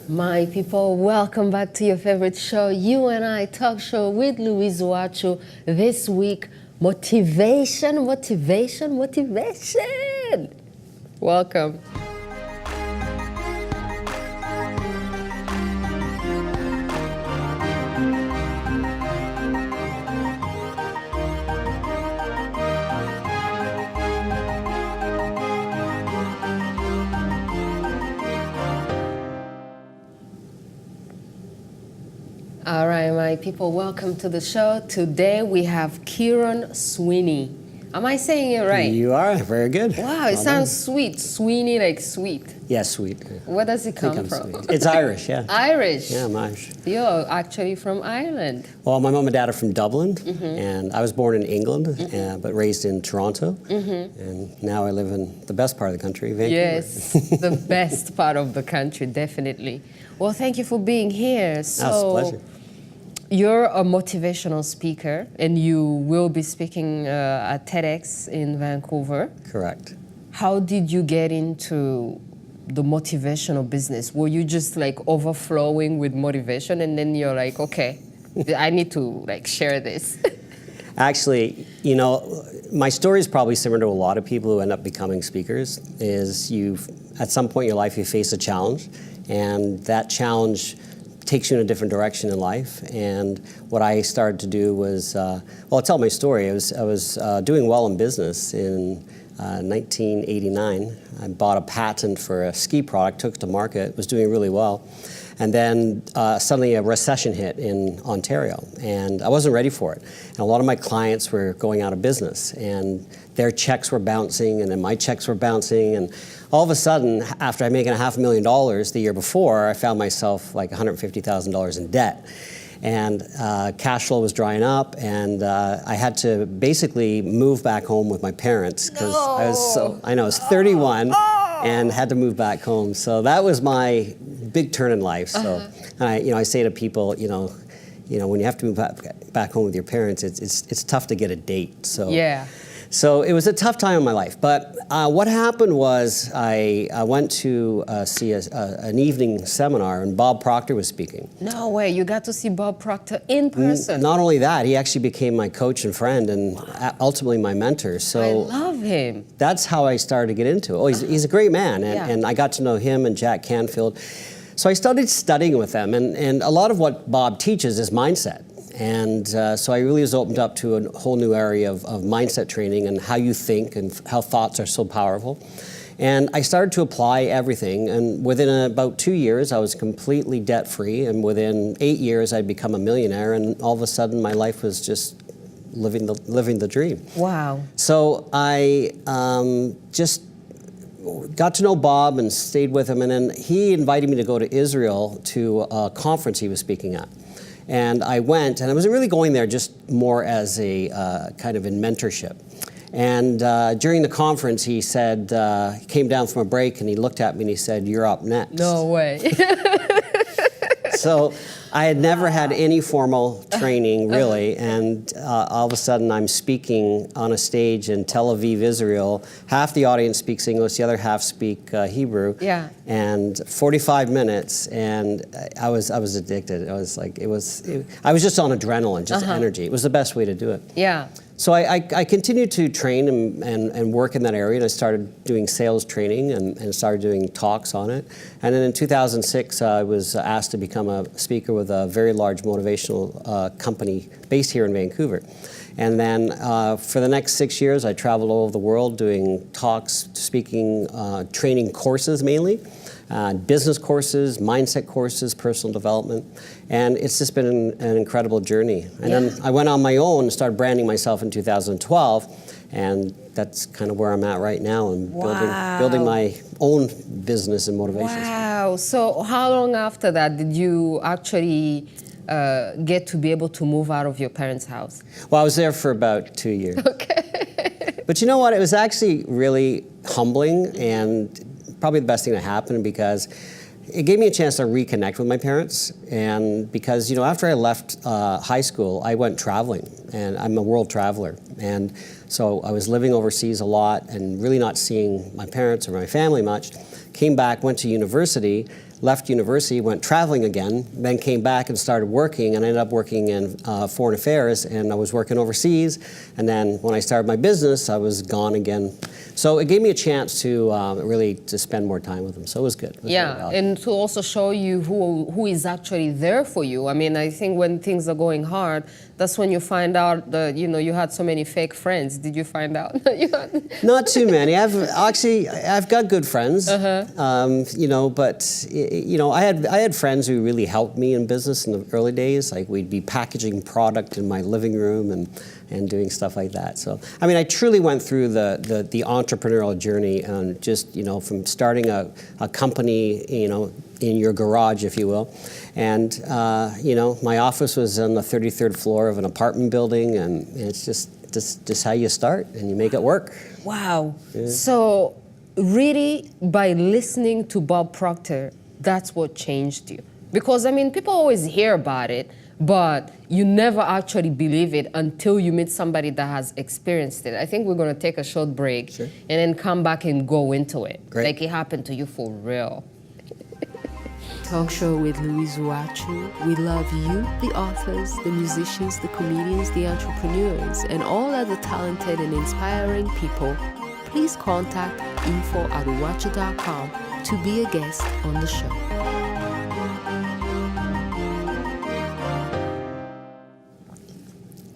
My people, welcome back to your favorite show, U&I Talk Show with Louise UWACU. This week, motivation. Welcome. All right, my people, welcome to the show. Today we have Kieron SWEENEY. Am I saying it right? You are, very good. Wow, it sounds sweet. SWEENEY, like sweet. Yeah, sweet. Where does it come from? Sweet. It's Irish, yeah. Irish? Yeah, I'm Irish. You're actually from Ireland. Well, my mom and dad are from Dublin, and I was born in England, but raised in Toronto, and now I live in the best part of the country, Vancouver. Yes, the best part of the country, definitely. Well, thank you for being here. So, it's a pleasure. You're a motivational speaker, and you will be speaking at TEDx in Vancouver. Correct. How did you get into the motivational business? Were you just like overflowing with motivation, and then you're like, okay, I need to like share this? Actually, you know, my story is probably similar to a lot of people who end up becoming speakers. Is at some point in your life you face a challenge, and that challenge takes you in a different direction in life. And what I started to do was, well, I'll tell my story. I was doing well in business in 1989. I bought a patent for a ski product, took it to market, was doing really well. And then suddenly a recession hit in Ontario, and I wasn't ready for it. And a lot of my clients were going out of business, and their checks were bouncing, and then my checks were bouncing, and all of a sudden, after making $500,000 the year before, I found myself like $150,000 in debt. And cash flow was drying up, and I had to basically move back home with my parents because I was 31 and had to move back home. So that was my big turn in life. So, and I say to people, you know, when you have to move back home with your parents, it's tough to get a date. So yeah. So it was a tough time in my life. But what happened was I went to see an evening seminar, and Bob Proctor was speaking. No way, you got to see Bob Proctor in person. Not only that, he actually became my coach and friend, and ultimately my mentor. So I love him. That's how I started to get into it. Oh, he's a great man, and I got to know him and Jack Canfield. So I started studying with them, and a lot of what Bob teaches is mindset. And so I really was opened up to a whole new area of mindset training and how you think and how thoughts are so powerful. And I started to apply everything, and within about 2 years I was completely debt-free, and within 8 years I'd become a millionaire, and all of a sudden my life was just living the dream. Wow. So I just got to know Bob and stayed with him, and then he invited me to go to Israel to a conference he was speaking at. And I went, and I wasn't really going there just more as a kind of in mentorship. And during the conference, he said, he came down from a break and he looked at me and he said, "You're up next." No way. So I had never had any formal training, really, and all of a sudden I'm speaking on a stage in Tel Aviv, Israel. Half the audience speaks English, the other half speak Hebrew. Yeah. And 45 minutes, and I was addicted. I was like, I was just on adrenaline, just energy. It was the best way to do it. Yeah. So I continued to train and work in that area, and I started doing sales training and started doing talks on it. And then in 2006, I was asked to become a speaker with a very large motivational company based here in Vancouver. And then for the next 6 years, I traveled all over the world doing talks, speaking, training courses mainly. Business courses, mindset courses, personal development, and it's just been an incredible journey. And then I went on my own and started branding myself in 2012, and that's kind of where I'm at right now. I'm building my own business in motivation. Wow. So how long after that did you actually get to be able to move out of your parents' house? Well, I was there for about 2 years. Okay. But you know what? It was actually really humbling and probably the best thing that happened, because it gave me a chance to reconnect with my parents. And because, you know, after I left high school, I went traveling, and I'm a world traveler. And so I was living overseas a lot and really not seeing my parents or my family much. Came back, went to university, left university, went traveling again, then came back and started working, and I ended up working in foreign affairs, and I was working overseas, and then when I started my business, I was gone again. So it gave me a chance to really to spend more time with them, so it was good. It was Yeah, and to also show you who is actually there for you. I mean, I think when things are going hard, that's when you find out that, you know, you had so many fake friends. Did you find out that you had? Not too many. I've got good friends, you know, but you know, I had friends who really helped me in business in the early days. Like we'd be packaging product in my living room and doing stuff like that. So I mean, I truly went through the entrepreneurial journey, and just, you know, from starting a company, you know, in your garage, if you will. And, you know, my office was on the 33rd floor of an apartment building, and it's just how you start, and you make it work. Wow. Yeah. So really, by listening to Bob Proctor, that's what changed you. Because, I mean, people always hear about it, but you never actually believe it until you meet somebody that has experienced it. I think we're going to take a short break, sure, and then come back and go into it. Great. Like it happened to you for real. Talk show with Louise UWACU. We love you, the authors, the musicians, the comedians, the entrepreneurs, and all other talented and inspiring people. Please contact info@uwacu.com to be a guest on the show.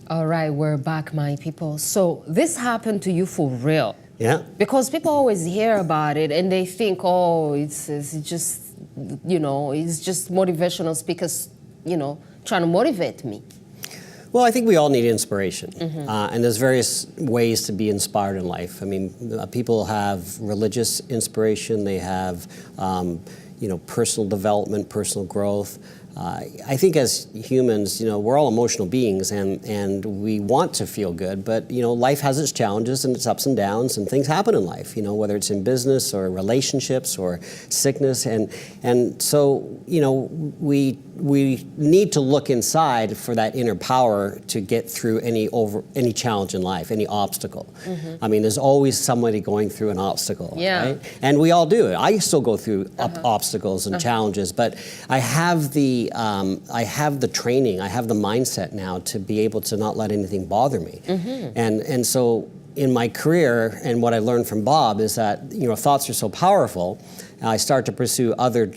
All right, we're back, my people. So this happened to you for real. Yeah. Because people always hear about it and they think, oh, it's just, you know, it's just motivational speakers, you know, trying to motivate me. Well, I think we all need inspiration, and there's various ways to be inspired in life. I mean, people have religious inspiration, they have, you know, personal development, personal growth. I think as humans, you know, we're all emotional beings, and we want to feel good, but, you know, life has its challenges and its ups and downs, and things happen in life, you know, whether it's in business or relationships or sickness, and so, you know, we need to look inside for that inner power to get through any challenge in life, any obstacle. I mean, there's always somebody going through an obstacle, right? And we all do it. I still go through obstacles and challenges, but I have the training, I have the mindset now to be able to not let anything bother me. And so in my career, and what I learned from Bob is that, you know, thoughts are so powerful. I started to pursue other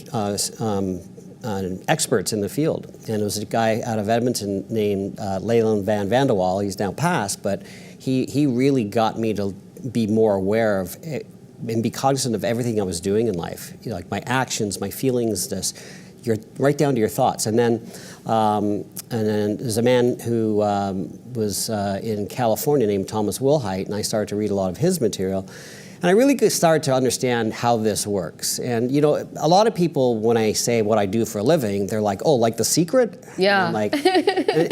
experts in the field, and it was a guy out of Edmonton named Leland Van Vanderwall. He's now passed, but he really got me to be more aware of it and be cognizant of everything I was doing in life, you know, like my actions, my feelings, you're right down to your thoughts. And then there's a man who was in California named Thomas Wilhite, and I started to read a lot of his material. And I really started to understand how this works. And, you know, a lot of people, when I say what I do for a living, they're like, oh, like The Secret? Yeah. And, like,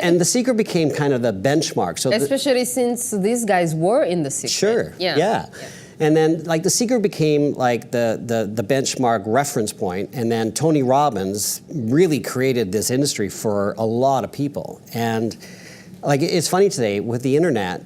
and The Secret became kind of the benchmark. So especially since these guys were in The Secret. Sure, yeah. And then, like, The Secret became like the benchmark reference point, and then Tony Robbins really created this industry for a lot of people. And, like, it's funny today, with the internet,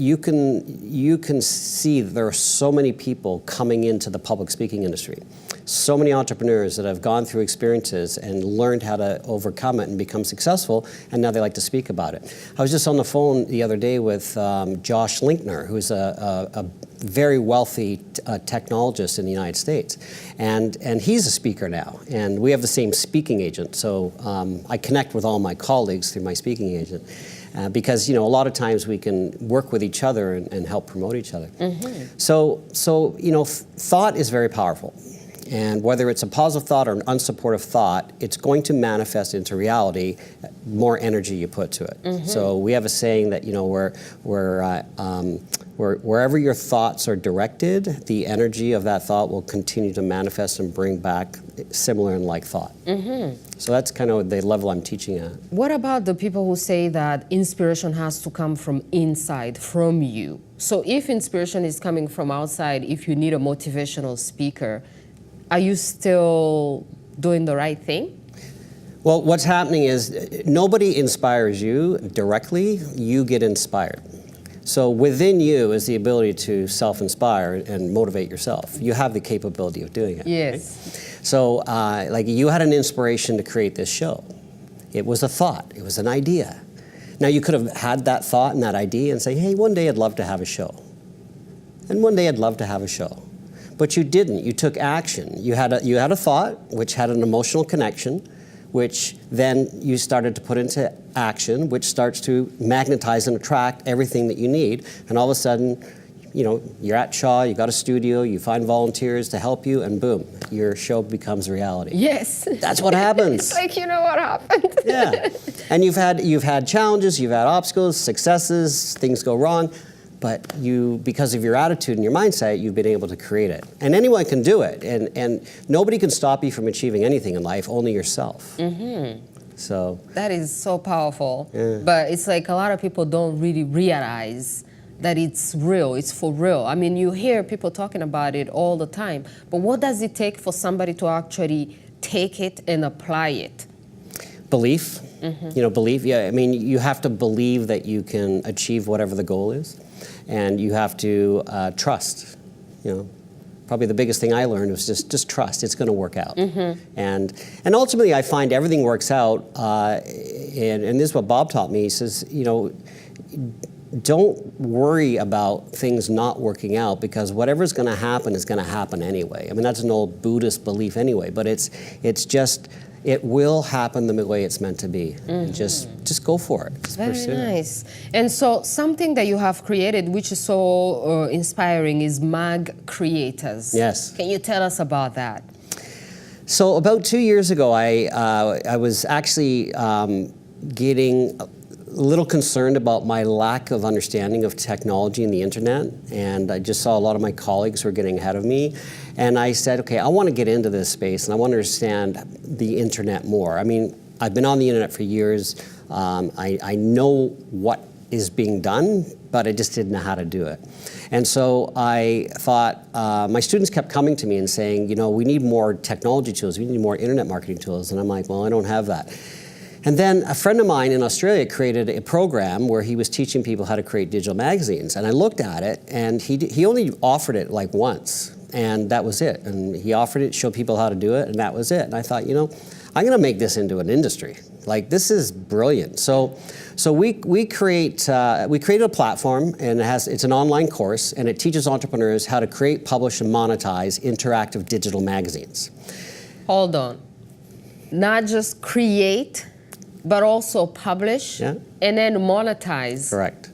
you can see there are so many people coming into the public speaking industry. So many entrepreneurs that have gone through experiences and learned how to overcome it and become successful, and now they like to speak about it. I was just on the phone the other day with Josh Linkner, who's a very wealthy technologist in the United States. And he's a speaker now, and we have the same speaking agent. So I connect with all my colleagues through my speaking agent. Because, you know, a lot of times we can work with each other and help promote each other. So you know, thought is very powerful. And whether it's a positive thought or an unsupportive thought, it's going to manifest into reality more energy you put to it. So we have a saying that, you know, wherever your thoughts are directed, the energy of that thought will continue to manifest and bring back similar and like thought. So that's kind of the level I'm teaching at. What about the people who say that inspiration has to come from inside, from you? So if inspiration is coming from outside, if you need a motivational speaker, are you still doing the right thing? Well, what's happening is nobody inspires you directly, you get inspired. So within you is the ability to self-inspire and motivate yourself. You have the capability of doing it. Yes. Right? So like you had an inspiration to create this show. It was a thought, it was an idea. Now you could have had that thought and that idea and say, hey, one day I'd love to have a show. And one day I'd love to have a show. But you didn't, you took action. You had a thought which had an emotional connection, which then you started to put into action, which starts to magnetize and attract everything that you need. And all of a sudden, you know, you're at Shaw, you got a studio, you find volunteers to help you, and boom, your show becomes reality. Yes. That's what happens. It's like, you know what happened. Yeah. And you've had challenges, you've had obstacles, successes, things go wrong, but you, because of your attitude and your mindset, you've been able to create it. And anyone can do it, and nobody can stop you from achieving anything in life, only yourself. Mm-hmm. So that is so powerful. Yeah. But it's like a lot of people don't really realize that it's real, it's for real. I mean, you hear people talking about it all the time, but what does it take for somebody to actually take it and apply it? Belief, you know, belief, yeah, I mean, you have to believe that you can achieve whatever the goal is, and you have to trust, you know. Probably the biggest thing I learned was just trust, it's gonna work out. And ultimately I find everything works out, and this is what Bob taught me. He says, you know, don't worry about things not working out, because whatever's going to happen is going to happen anyway. I mean, that's an old Buddhist belief anyway, but it's just, it will happen the way it's meant to be. And just go for it. Just Very pursue nice. And so something that you have created, which is so inspiring, is MagCreators. Yes. Can you tell us about that? So about 2 years ago, I was actually getting a little concerned about my lack of understanding of technology and the internet, and I just saw a lot of my colleagues were getting ahead of me, and I said, okay, I want to get into this space and I want to understand the internet more. I mean, I've been on the internet for years. I know what is being done, but I just didn't know how to do it. And so I thought, my students kept coming to me and saying, you know, we need more technology tools, we need more internet marketing tools, and I'm like, well, I don't have that. And then a friend of mine in Australia created a program where he was teaching people how to create digital magazines. And I looked at it, and he only offered it like once, and that was it. And he offered it, showed people how to do it, and that was it. And I thought, you know, I'm gonna make this into an industry. Like, this is brilliant. So we created a platform, and it's an online course, and it teaches entrepreneurs how to create, publish, and monetize interactive digital magazines. Hold on. Not just create, but also publish, Yeah. and then monetize. Correct.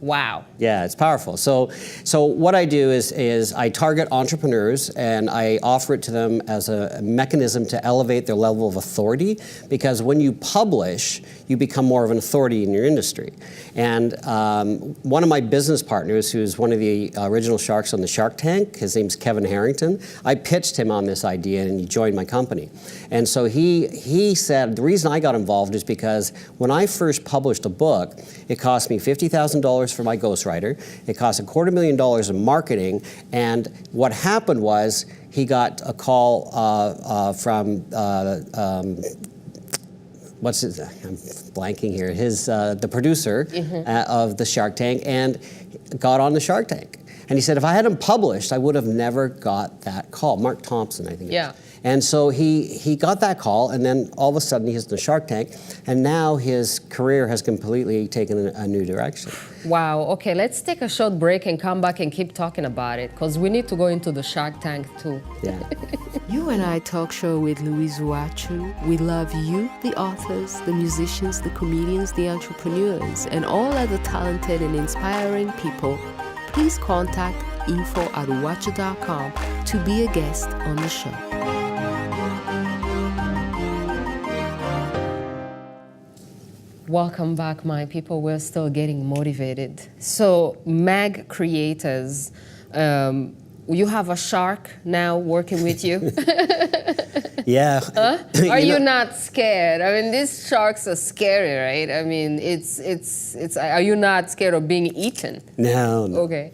Wow. Yeah, it's powerful. So what I do is I target entrepreneurs, and I offer it to them as a mechanism to elevate their level of authority, because when you publish, you become more of an authority in your industry. And one of my business partners, who's one of the original sharks on the Shark Tank, his name's Kevin Harrington, I pitched him on this idea, and he joined my company. And so he said, the reason I got involved is because when I first published a book, it cost me $50,000 for my ghostwriter. It cost $250,000 in marketing, and what happened was he got a call from what's his? I'm blanking here. The producer of the Shark Tank, and got on the Shark Tank. And he said, if I hadn't published, I would have never got that call. Mark Thompson, I think. Yeah. And so he got that call, and then all of a sudden he's in the Shark Tank, and now his career has completely taken a new direction. Wow. Okay, let's take a short break and come back and keep talking about it, because we need to go into the Shark Tank too. Yeah. U&I Talk Show with Louise UWACU. We love you, the authors, the musicians, the comedians, the entrepreneurs, and all other talented and inspiring people. Please contact info@uwacu.com to be a guest on the show. Welcome back, my people. We're still getting motivated. So, MagCreators, you have a shark now working with you. Yeah. Huh? Are you not scared? I mean, these sharks are scary, right? I mean, it's. Are you not scared of being eaten? No. Okay.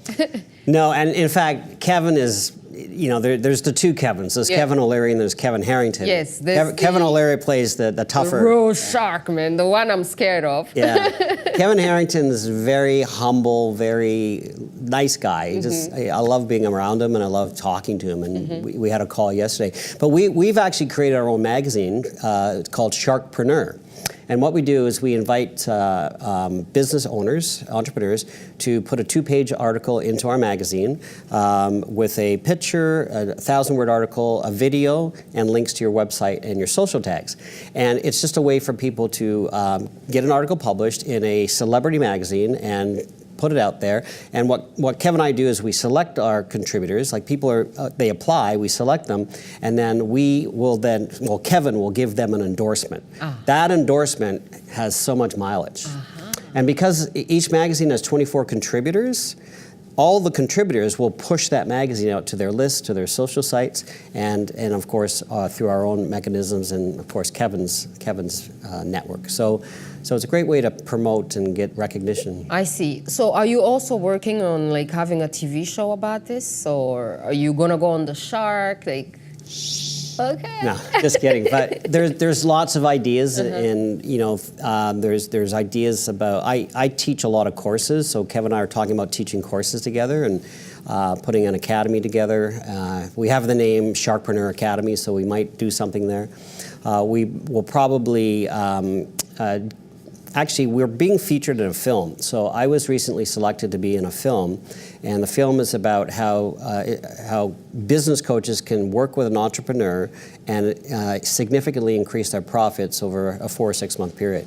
No, and in fact, Kevin is there's the two Kevins. There's Kevin O'Leary and there's Kevin Harrington. Yes, Kevin O'Leary plays the tougher. The real shark, man, the one I'm scared of. Yeah, Kevin Harrington is very humble, very nice guy. I love being around him and I love talking to him. And we had a call yesterday. But we've actually created our own magazine called Sharkpreneur. And what we do is we invite business owners, entrepreneurs, to put a 2-page article into our magazine with a picture, a 1,000-word article, a video, and links to your website and your social tags. And it's just a way for people to get an article published in a celebrity magazine and put it out there. And what Kevin and I do is we select our contributors, like people they apply, we select them, and then Kevin will give them an endorsement. That endorsement has so much mileage. And because each magazine has 24 contributors, all the contributors will push that magazine out to their list, to their social sites, and of course through our own mechanisms, and of course Kevin's network. So it's a great way to promote and get recognition. I see. So are you also working on like having a TV show about this, or are you gonna go on the Shark? Like, okay. No, just kidding. But there's lots of ideas, and there's ideas about. I teach a lot of courses, so Kevin and I are talking about teaching courses together and putting an academy together. We have the name Sharkpreneur Academy, so we might do something there. We will probably. Actually, we're being featured in a film. So I was recently selected to be in a film, and the film is about how business coaches can work with an entrepreneur and significantly increase their profits over a 4 or 6 month period.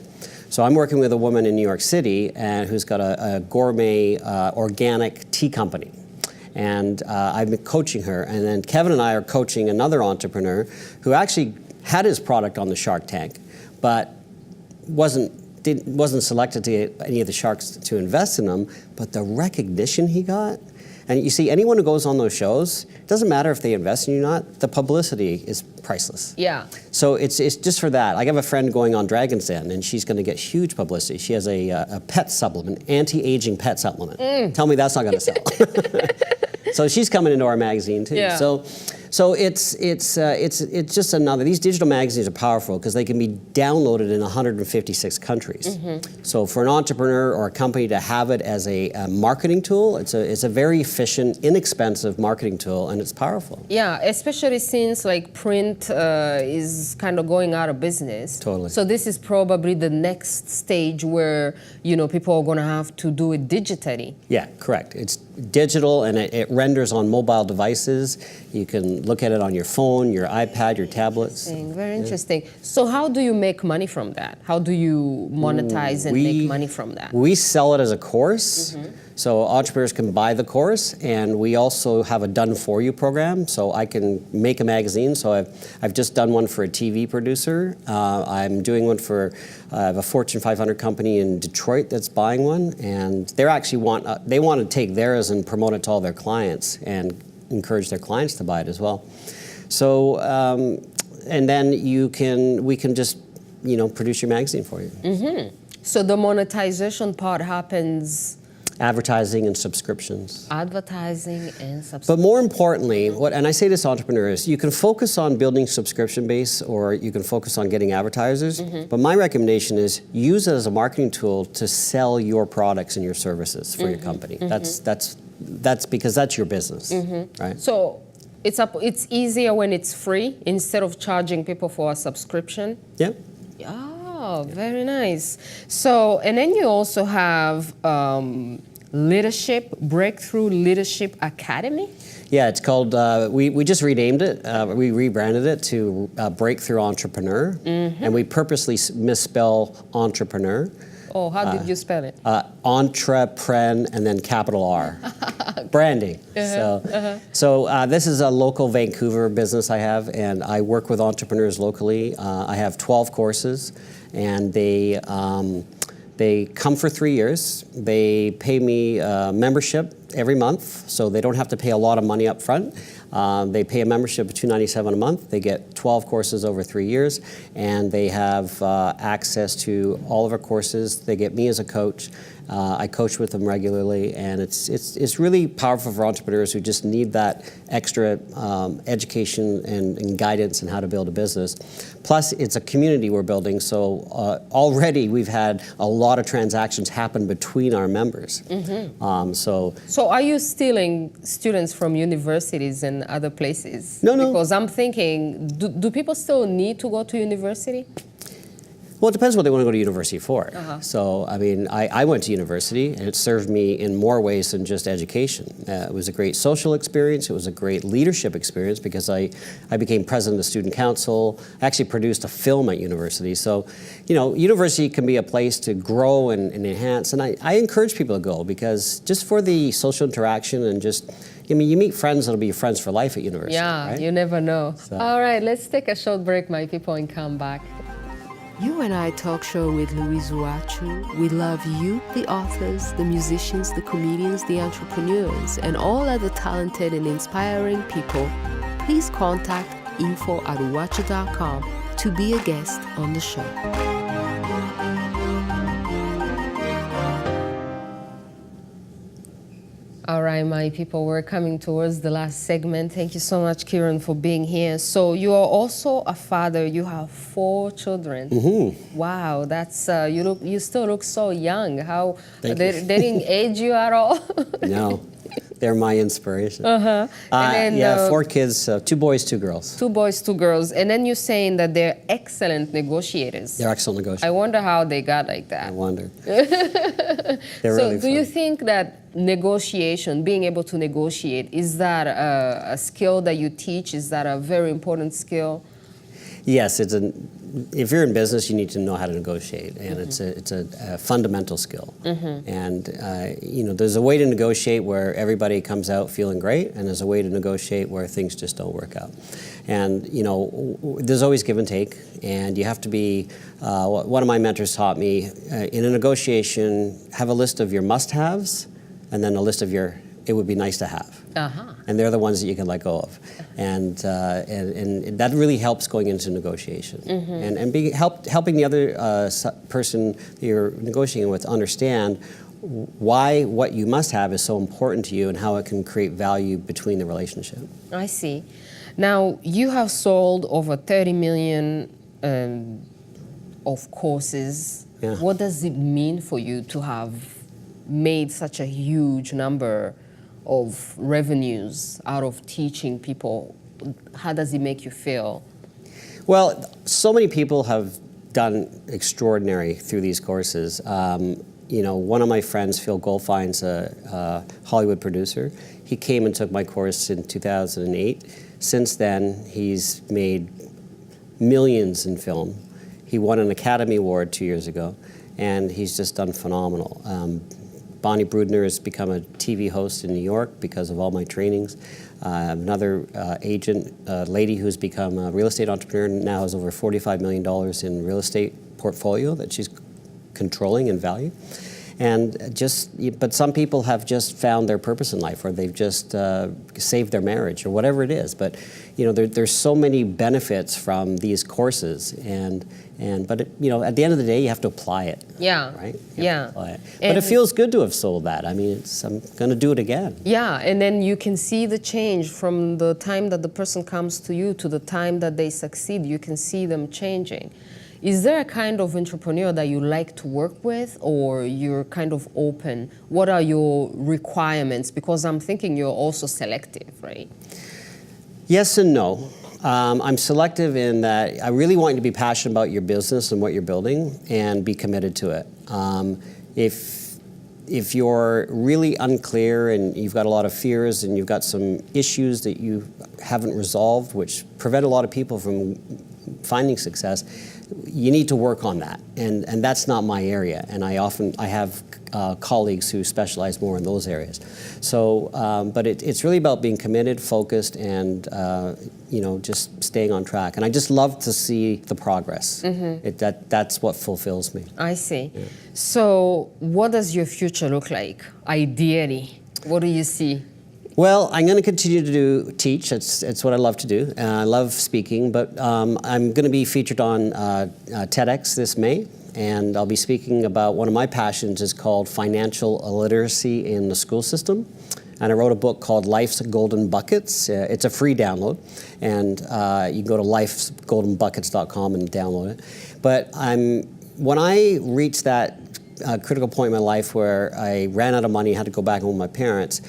So I'm working with a woman in New York City who's got a gourmet organic tea company. And I've been coaching her, and then Kevin and I are coaching another entrepreneur who actually had his product on the Shark Tank, but wasn't selected to get any of the sharks to invest in them, but the recognition he got, and you see anyone who goes on those shows, it doesn't matter if they invest in you or not, the publicity is priceless. Yeah. So it's just for that. I have a friend going on Dragon's Den, and she's going to get huge publicity. She has a pet supplement, anti-aging pet supplement. Tell me that's not going to sell. So she's coming into our magazine too. Yeah. So it's just another. These digital magazines are powerful because they can be downloaded in 156 countries. So for an entrepreneur or a company to have it as a marketing tool, it's a very efficient, inexpensive marketing tool, and it's powerful. Yeah, especially since like print is kind of going out of business. Totally. So this is probably the next stage where people are going to have to do it digitally. Yeah, correct. It's digital, and it renders on mobile devices. You can look at it on your phone, your iPad, your tablets. Very interesting. So how do you make money from that? How do you monetize and make money from that? We sell it as a course. So entrepreneurs can buy the course, and we also have a done-for-you program. So I can make a magazine. So I've just done one for a TV producer. I'm doing one for a Fortune 500 company in Detroit that's buying one, and they actually want to take theirs and promote it to all their clients and encourage their clients to buy it as well. So and then we can just produce your magazine for you. So the monetization part happens. Advertising and subscriptions. Advertising and subscriptions. But more importantly, and I say this to entrepreneurs, you can focus on building subscription base, or you can focus on getting advertisers. But my recommendation is use it as a marketing tool to sell your products and your services for your company. That's because that's your business, right? So it's easier when it's free instead of charging people for a subscription. Yeah. Oh, very nice. So, and then you also have Breakthrough Leadership Academy? Yeah, it's called, we just renamed it. We rebranded it to Breakthrough Entrepreneur. And we purposely misspell entrepreneur. Oh, how did you spell it? Entrepren and then capital R. Branding. So this is a local Vancouver business I have, and I work with entrepreneurs locally. I have 12 courses, and they come for 3 years. They pay me membership every month, so they don't have to pay a lot of money up front. They pay a membership of $297 a month. They get 12 courses over 3 years, and they have access to all of our courses. They get me as a coach. I coach with them regularly, and it's really powerful for entrepreneurs who just need that extra education and guidance on how to build a business. Plus, it's a community we're building, so already we've had a lot of transactions happen between our members. So are you stealing students from universities and other places? No. Because I'm thinking, do people still need to go to university? Well, it depends what they want to go to university for. So, I mean, I went to university, and it served me in more ways than just education. It was a great social experience. It was a great leadership experience because I became president of the student council. I actually produced a film at university. So, you know, university can be a place to grow and enhance. And I encourage people to go because just for the social interaction and just, I mean, you meet friends that'll be your friends for life at university. Yeah, right? You never know. So. All right, let's take a short break, my people, and come back. U&I Talk Show with Louise UWACU. We love you, the authors, the musicians, the comedians, the entrepreneurs, and all other talented and inspiring people. Please contact info@uwacu.com to be a guest on the show. All right, my people, we're coming towards the last segment. Thank you so much, Kieron, for being here. So you are also a father. You have 4 children. Wow, that's you still look so young. How they didn't age you at all? No, they're my inspiration. And then, 4 kids, 2 boys, 2 girls. 2 boys, 2 girls. And then you're saying that they're excellent negotiators. They're excellent negotiators. I wonder how they got like that. I wonder. So really do you think that negotiation, being able to negotiate, is that a skill that you teach? Is that a very important skill? Yes, if you're in business, you need to know how to negotiate, and it's a fundamental skill. And you know, there's a way to negotiate where everybody comes out feeling great, and there's a way to negotiate where things just don't work out. And you know, there's always give and take, and you have to be. One of my mentors taught me in a negotiation, have a list of your must-haves, and then a list of your it would be nice to have. And they're the ones that you can let go of. And that really helps going into negotiation. And helping the other person you're negotiating with understand why what you must have is so important to you and how it can create value between the relationship. I see. Now, you have sold over 30 million of courses. Yeah. What does it mean for you to have made such a huge number of revenues out of teaching people? How does it make you feel? Well, so many people have done extraordinary through these courses. You know, one of my friends, Phil Goldfein's a Hollywood producer. He came and took my course in 2008. Since then, he's made millions in film. He won an Academy Award 2 years ago, and he's just done phenomenal. Bonnie Brudner has become a TV host in New York because of all my trainings. Another agent, lady who's become a real estate entrepreneur, now has over $45 million in real estate portfolio that she's controlling in value. And but some people have just found their purpose in life, or they've just saved their marriage, or whatever it is. But you know, there's so many benefits from these courses, but you know, at the end of the day, you have to apply it. Yeah. Right. Yeah. But it feels good to have sold that. I mean, I'm going to do it again. Yeah, and then you can see the change from the time that the person comes to you to the time that they succeed. You can see them changing. Is there a kind of entrepreneur that you like to work with, or you're kind of open? What are your requirements? Because I'm thinking you're also selective, right? Yes and no. I'm selective in that I really want you to be passionate about your business and what you're building and be committed to it. If you're really unclear and you've got a lot of fears and you've got some issues that you haven't resolved, which prevent a lot of people from finding success, you need to work on that, and that's not my area. And I have colleagues who specialize more in those areas. So, but it's really about being committed, focused, and you know, just staying on track. And I just love to see the progress. That's what fulfills me. I see. Yeah. So, what does your future look like, ideally? What do you see? Well, I'm going to continue to teach. It's what I love to do. I love speaking, but I'm going to be featured on TEDx this May, and I'll be speaking about one of my passions is called financial illiteracy in the school system. And I wrote a book called Life's Golden Buckets. It's a free download, and you can go to lifesgoldenbuckets.com and download it. But when I reached that critical point in my life where I ran out of money, had to go back home with my parents,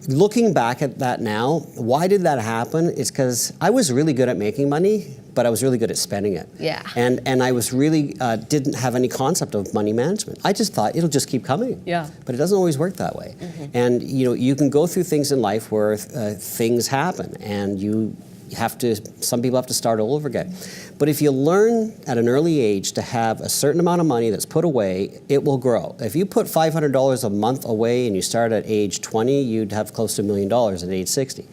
looking back at that now, why did that happen? It's because I was really good at making money, but I was really good at spending it. Yeah. And I was really, didn't have any concept of money management. I just thought it'll just keep coming. Yeah. But it doesn't always work that way. Mm-hmm. And you can go through things in life where things happen and some people have to start all over again. But if you learn at an early age to have a certain amount of money that's put away, it will grow. If you put $500 a month away and you start at age 20, you'd have close to $1 million at age 60.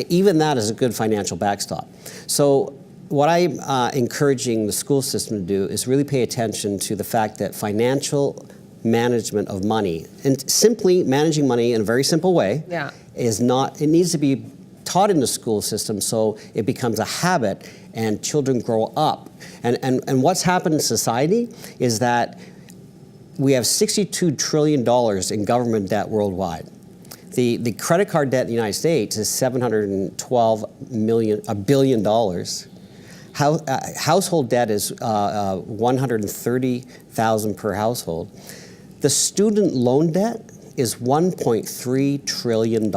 Even that is a good financial backstop. So what I'm encouraging the school system to do is really pay attention to the fact that financial management of money, and simply managing money in a very simple way, it needs to be taught in the school system so it becomes a habit and children grow up. And what's happened in society is that we have $62 trillion in government debt worldwide. The credit card debt in the United States is $712 billion. Household debt is $130,000 per household. The student loan debt is $1.3 trillion.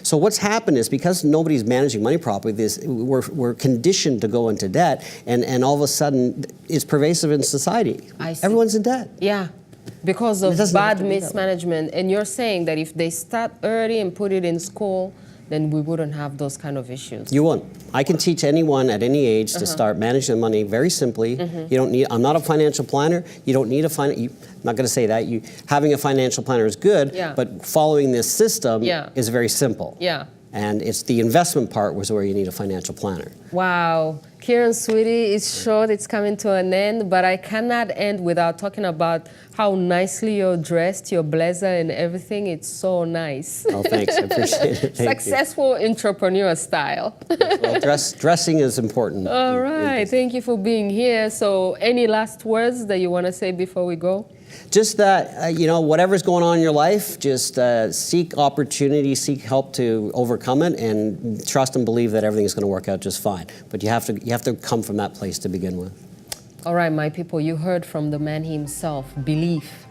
So what's happened is because nobody's managing money properly, we're conditioned to go into debt, and all of a sudden it's pervasive in society. I see. Everyone's in debt. Yeah, because of bad mismanagement. And you're saying that if they start early and put it in school, then we wouldn't have those kind of issues. You won't. I can teach anyone at any age to start managing money very simply. You don't need. I'm not a financial planner. You don't need I'm not going to say that. Having a financial planner is good, but following this system is very simple. Yeah. And it's the investment part was where you need a financial planner. Wow. Kieron, sweetie, it's short, it's coming to an end, but I cannot end without talking about how nicely you're dressed, your blazer and everything. It's so nice. Oh, thanks. I appreciate it. Successful entrepreneur style. Well, dressing is important. All right. Thank you for being here. So any last words that you want to say before we go? Just that, whatever's going on in your life, just seek opportunity, seek help to overcome it, and trust and believe that everything's going to work out just fine. But you have to come from that place to begin with. All right, my people, you heard from the man himself, belief.